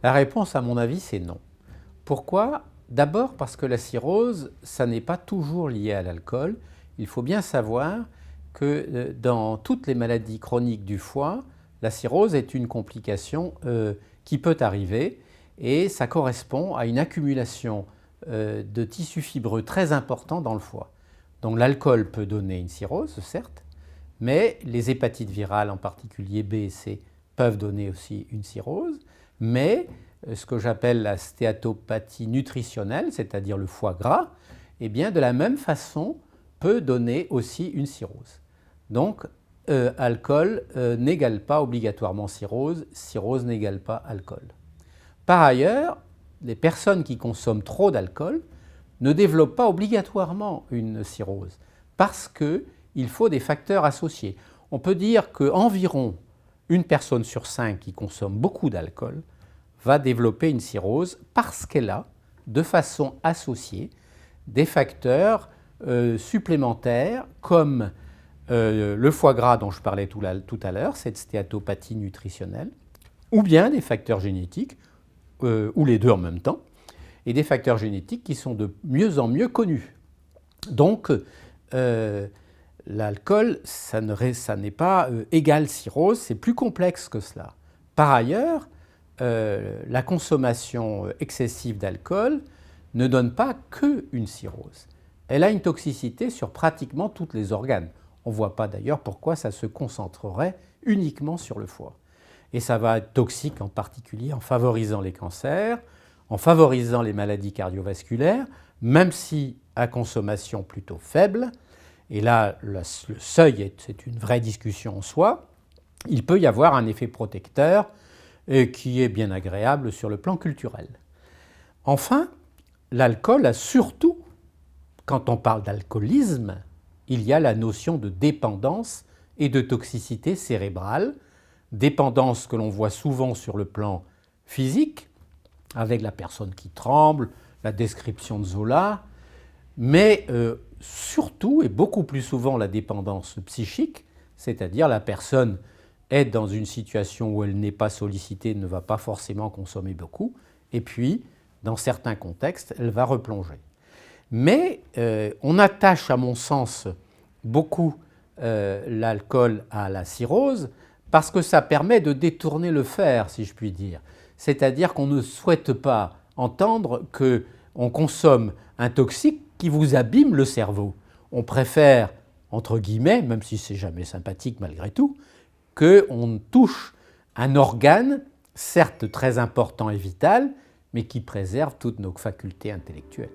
La réponse, à mon avis, c'est non. Pourquoi? D'abord parce que la cirrhose, ça n'est pas toujours lié à l'alcool. Il faut bien savoir que dans toutes les maladies chroniques du foie, la cirrhose est une complication qui peut arriver et ça correspond à une accumulation de tissus fibreux très important dans le foie. Donc l'alcool peut donner une cirrhose, certes, mais les hépatites virales, en particulier B et C, peuvent donner aussi une cirrhose, mais ce que j'appelle la stéatopathie nutritionnelle, c'est-à-dire le foie gras, eh bien de la même façon peut donner aussi une cirrhose. Donc alcool n'égale pas obligatoirement cirrhose, cirrhose n'égale pas alcool. Par ailleurs, les personnes qui consomment trop d'alcool ne développent pas obligatoirement une cirrhose parce qu'il faut des facteurs associés. On peut dire qu'environ une personne sur 5 qui consomme beaucoup d'alcool va développer une cirrhose parce qu'elle a, de façon associée, des facteurs supplémentaires comme le foie gras dont je parlais tout à l'heure, cette stéatopathie nutritionnelle, ou bien des facteurs génétiques, ou les deux en même temps, et des facteurs génétiques qui sont de mieux en mieux connus. Donc, l'alcool, ça n'est pas égal cirrhose, c'est plus complexe que cela. Par ailleurs, la consommation excessive d'alcool ne donne pas qu'une cirrhose. Elle a une toxicité sur pratiquement tous les organes. On ne voit pas d'ailleurs pourquoi ça se concentrerait uniquement sur le foie. Et ça va être toxique en particulier en favorisant les cancers, en favorisant les maladies cardiovasculaires, même si à consommation plutôt faible. Et là, le seuil, c'est une vraie discussion en soi. Il peut y avoir un effet protecteur qui est bien agréable sur le plan culturel. Enfin, l'alcool a surtout, quand on parle d'alcoolisme, il y a la notion de dépendance et de toxicité cérébrale, dépendance que l'on voit souvent sur le plan physique, avec la personne qui tremble, la description de Zola, mais surtout et beaucoup plus souvent la dépendance psychique, c'est-à-dire la personne est dans une situation où elle n'est pas sollicitée, ne va pas forcément consommer beaucoup, et puis, dans certains contextes, elle va replonger. Mais on attache, à mon sens, beaucoup l'alcool à la cirrhose parce que ça permet de détourner le fer, si je puis dire. C'est-à-dire qu'on ne souhaite pas entendre qu'on consomme un toxique qui vous abîme le cerveau. On préfère, entre guillemets, même si c'est jamais sympathique malgré tout, qu'on touche un organe, certes très important et vital, mais qui préserve toutes nos facultés intellectuelles.